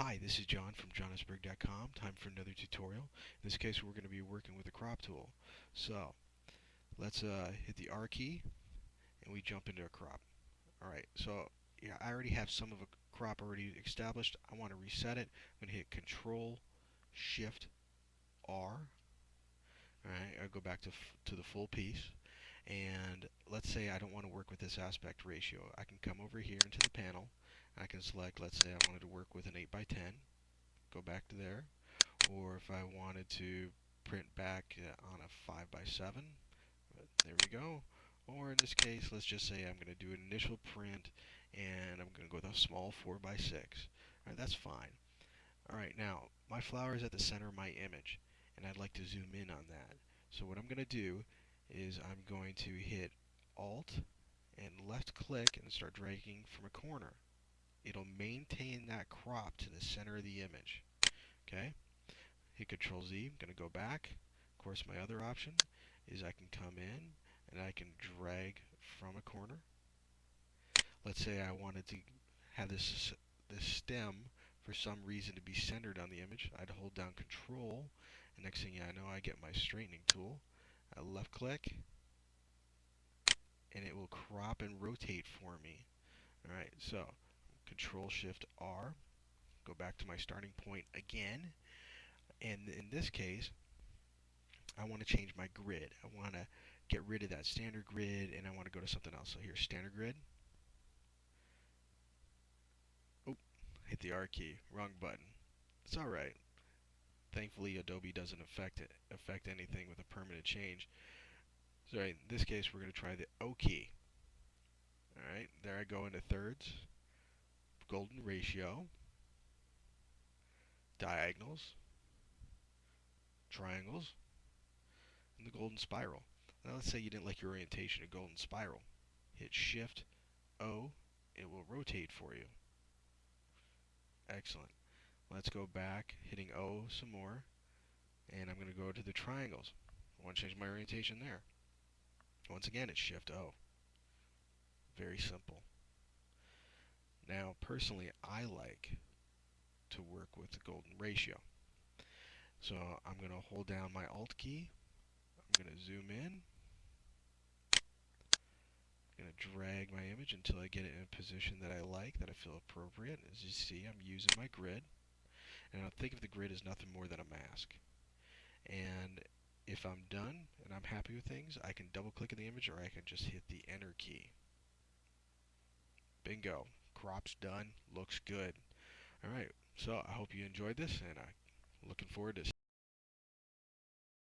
Hi, this is John from johnnisberg.com. Time for another tutorial. In this case, we're going to be working with the crop tool. So, let's hit the R key, and we jump into a crop. Alright, so yeah, I already have some of a crop already established. I want to reset it. I'm going to hit Control Shift R. Alright, I'll go back to the full piece. And let's say I don't want to work with this aspect ratio. I can come over here into the panel. And I can select, let's say I wanted to work with an 8 by 10. Go back to there. Or if I wanted to print back on a 5 by 7, there we go. Or in this case, let's just say I'm going to do an initial print and I'm going to go with a small 4 by 6. Alright, that's fine. Alright, now my flower is at the center of my image and I'd like to zoom in on that. So what I'm going to do is I'm going to hit Alt and left click and start dragging from a corner. It'll maintain that crop to the center of the image. Okay? Hit Control Z. I'm going to go back. Of course, my other option is I can come in and I can drag from a corner. Let's say I wanted to have this stem for some reason to be centered on the image. I'd hold down Control, and next thing I know, I get my straightening tool. I left click, and it will crop and rotate for me. Alright, so Control Shift R. Go back to my starting point again. And in this case, I want to change my grid. I want to get rid of that standard grid and I want to go to something else. So here's standard grid. Oh, hit the R key. Wrong button. It's alright. Thankfully, Adobe doesn't affect anything with a permanent change. So in this case, we're going to try the O key. Alright, there I go into thirds, golden ratio, diagonals, triangles, and the golden spiral. Now let's say you didn't like your orientation of golden spiral. Hit Shift O, it will rotate for you. Excellent. Let's go back, hitting O some more, and I'm going to go to the triangles. I want to change my orientation there. Once again, it's Shift O. Very simple. Now, personally, I like to work with the golden ratio. So I'm going to hold down my Alt key. I'm going to zoom in. I'm going to drag my image until I get it in a position that I like, that I feel appropriate. As you see, I'm using my grid. And I'll think of the grid as nothing more than a mask. And if I'm done and I'm happy with things, I can double click in the image or I can just hit the Enter key. Bingo. Crop's done. Looks good. Alright, so I hope you enjoyed this and I'm looking forward to